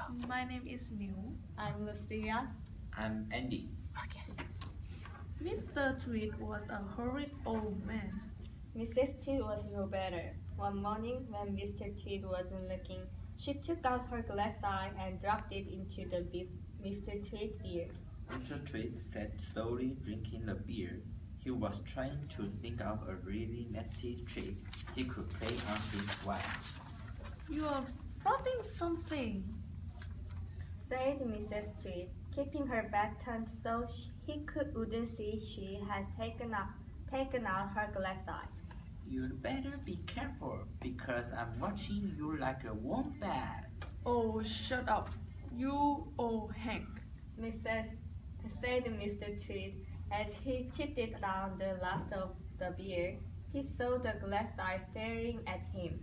My name is Miu. I'm Lucia. I'm Andy. Mr. Tweed was a horrid old man. Mrs. Tweed was no better. One morning, when Mr. Tweed wasn't looking, she took out her glass eye and dropped it into the Mr. Tweed beer. Mr. Tweed sat slowly drinking the beer. He was trying to think of a really nasty trick he could play on his wife. You are plotting something, said Mrs. Tweed, keeping her back turned so he wouldn't see she has taken out her glass eye. You'd better be careful, because I'm watching you like a wombat. Oh, shut up, you old Hank. Said Mr. Tweed as he tipped it down the last of the beer. He saw the glass eye staring at him.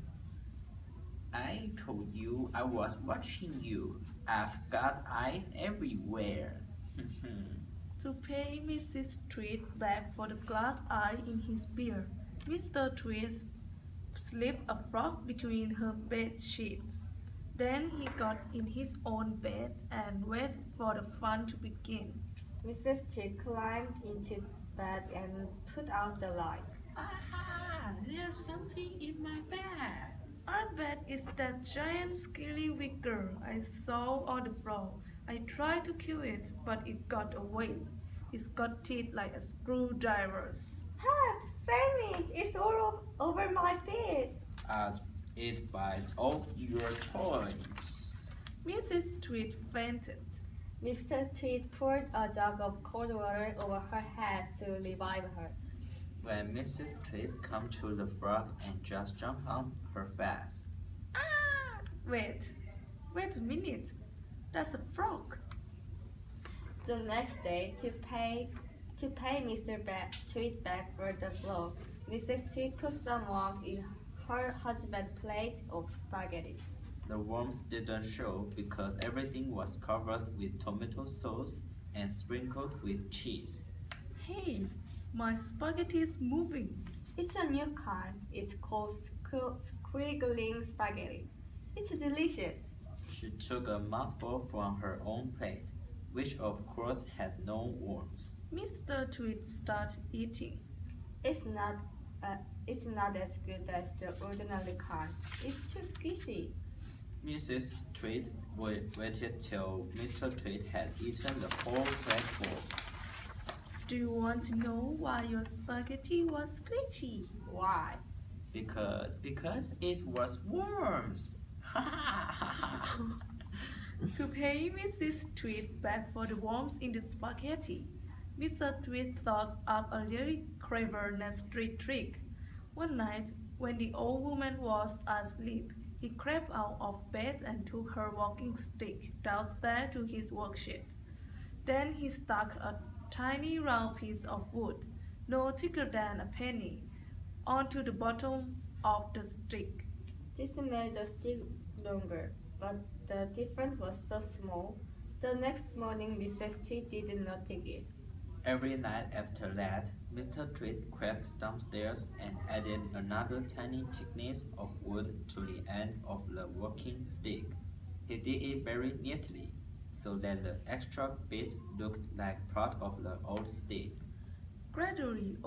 I told you I was watching you. I've got eyes everywhere. To pay Mrs. Tweed back for the glass eye in his beer, Mr. Tweed slipped a frog between her bed sheets. Then he got in his own bed and waited for the fun to begin. Mrs. Tweed climbed into bed and put out the light. Ah, there's something in my bed. I bet it's that giant skinny weak girl I saw on the floor. I tried to kill it, but it got away. It's got teeth like a screwdriver's. Help! Save me! It's all over my feet. It bites off your toys. Mrs. Tweed fainted. Mr. Tweed poured a jug of cold water over her head to revive her. When Mrs. Tweed came to the frog and just jumped on her face. Ah! Wait a minute. That's a frog. The next day, to pay Mr. Tweed back for the blow, Mrs. Tweed put some warmth in her husband's plate of spaghetti. The worms didn't show because everything was covered with tomato sauce and sprinkled with cheese. Hey, my spaghetti is moving. It's a new kind. It's called squiggling spaghetti. It's delicious. She took a mouthful from her own plate, which of course had no worms. Mr. Tweed started eating. It's not as good as the ordinary kind. It's too squishy. Mrs. Tweed waited till Mr. Tweed had eaten the whole plateful. Do you want to know why your spaghetti was squishy? Why? Because it was worms. To pay Mrs. Tweed back for the worms in the spaghetti, Mr. Tweed thought up a really clever nasty trick. One night, when the old woman was asleep, he crept out of bed and took her walking stick downstairs to his workshed. Then he stuck a tiny round piece of wood, no thicker than a penny, onto the bottom of the stick. This made the stick longer, but the difference was so small. The next morning, Mrs. Tweed didn't notice it. Every night after that, Mr. Tweed crept downstairs and added another tiny thickness of wood to the end of the walking stick. He did it very neatly, so that the extra bit looked like part of the old stick. Gradually,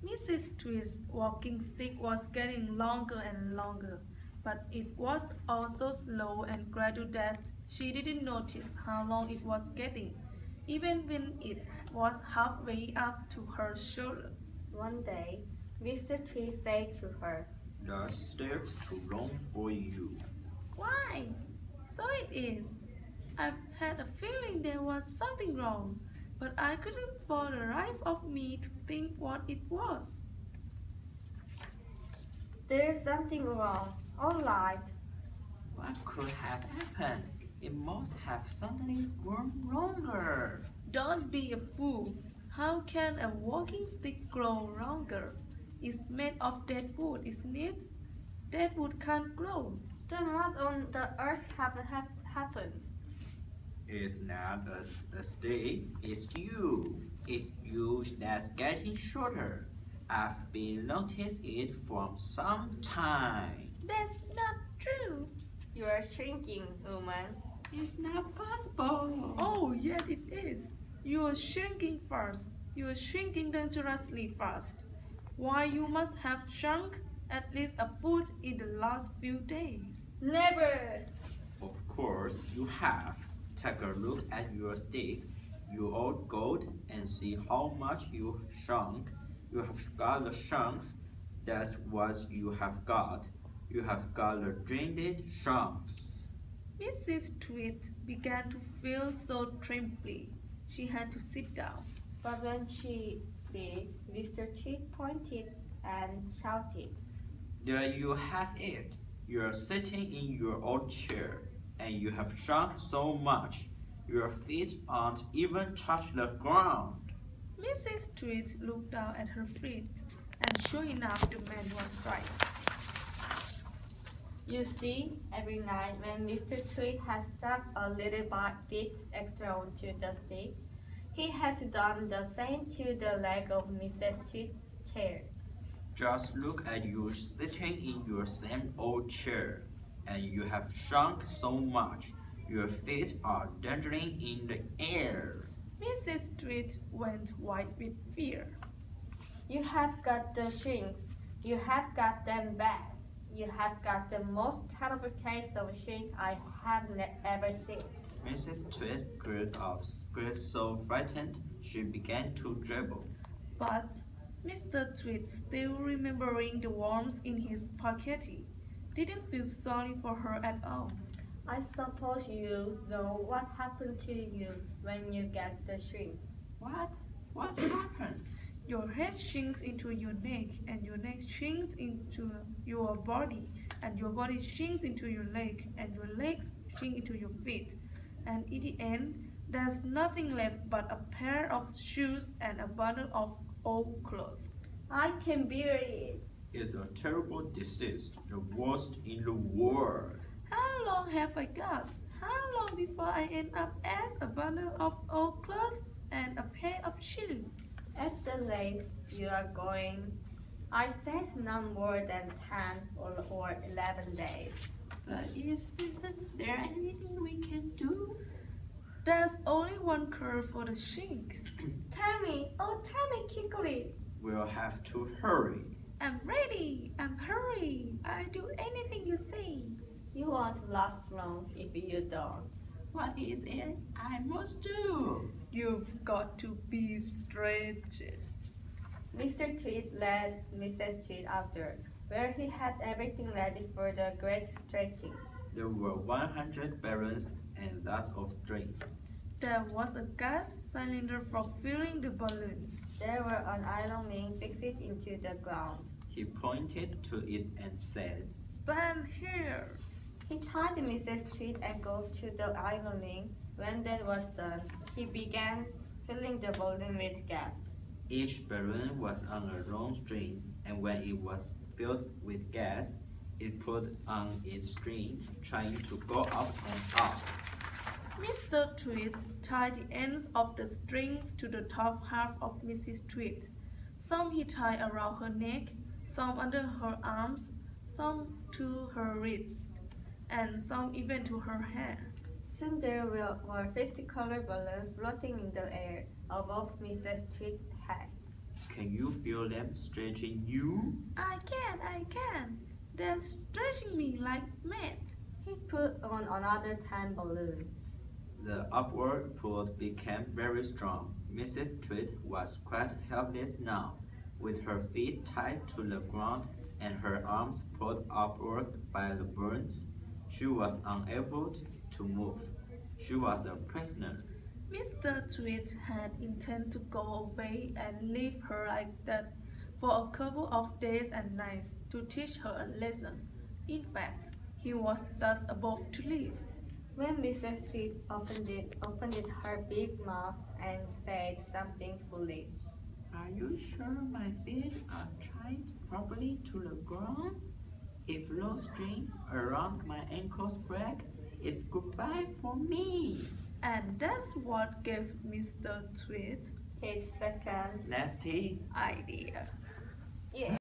Mrs. Tweed's walking stick was getting longer and longer, but it was also slow and gradual that she didn't notice how long it was getting, even when it was halfway up to her shoulder. One day, Mr. Tweed said to her, "The stick's too long for you." Why? So it is. I've had a feeling there was something wrong, but I couldn't for the life of me to think what it was. There's something wrong. All right. What could have happened? It must have suddenly grown longer. Don't be a fool. How can a walking stick grow longer? It's made of dead wood, isn't it? Dead wood can't grow. Then what on the earth happened? It's not a stick, it's you. It's you that's getting shorter. I've been noticing it for some time. That's not true. You are shrinking, woman. It's not possible. Oh, yes, it is. You are shrinking fast. You are shrinking dangerously fast. Why, you must have shrunk at least a foot in the last few days. Never! Of course you have. Take a look at your stick, you old goat, and see how much you have shrunk. You have got the shrunks. That's what you have got. You have got the drained shrunks. Mrs. Twit began to feel so trembly. She had to sit down. But when she did, Mr. Tweet pointed and shouted. There you have it. You are sitting in your old chair, and you have shrunk so much. Your feet aren't even touched the ground. Mrs. Twit looked down at her feet, and sure enough, the man was right. You see, every night when Mr. Tweet had stuck a little bit extra onto the stick, he had done the same to the leg of Mrs. Tweet's chair. Just look at you sitting in your same old chair, and you have shrunk so much. Your feet are dangling in the air. Mrs. Twit went white with fear. You have got the shrinks. You have got them bad. You have got the most terrible case of shrink I have ever seen. Mrs. Twit grew so frightened she began to dribble. But Mr. Twit, still remembering the worms in his spaghetti, didn't feel sorry for her at all. I suppose you know what happened to you when you get the shrinks. What? What happens? Your head shrinks into your neck, and your neck shrinks into your body, and your body shrinks into your leg, and your legs shrink into your feet. And in the end, there's nothing left but a pair of shoes and a bundle of old clothes. I can bear it. It's a terrible disease, the worst in the world. How long have I got? How long before I end up as a bundle of old clothes and a pair of shoes? At the late you are going, I said no more than 10 or 11 days. Isn't there anything we can do? There's only one cure for the shrinks. Tell me quickly. We'll have to hurry. I'm ready. I'm hurry. I'll do anything you say. You won't last long if you don't. What is it I must do? You've got to be stretched. Mr. Tweet led Mrs. Tweet outdoor, where he had everything ready for the great stretching. There were 100 barrels and lots of drink. There was a gas cylinder for filling the balloons. There were an iron ring fixed into the ground. He pointed to it and said, Stand here. He tied Mrs. Tweet ankle to the iron ring. When that was done, he began filling the balloon with gas. Each balloon was on a long string, and when it was filled with gas, it pulled on its string, trying to go up and up. Mr. Tweet tied the ends of the strings to the top half of Mrs. Tweet. Some he tied around her neck, some under her arms, some to her wrists, and some even to her hair. Soon there were 50 colored balloons floating in the air above Mrs. Tweet's head. Can you feel them stretching you? I can. They're stretching me like mad. He put on another 10 balloons. The upward pull became very strong. Mrs. Tweet was quite helpless now. With her feet tied to the ground and her arms pulled upward by the burns, she was unable to move. She was a prisoner. Mr. Tweet had intended to go away and leave her like that for a couple of days and nights to teach her a lesson. In fact, he was just about to leave. When Mrs. Tweet opened her big mouth and said something foolish. Are you sure my feet are tied properly to the ground? If those strings around my ankles break, it's goodbye for me. And that's what gave Mr. Tweet His second Nasty idea. Yeah.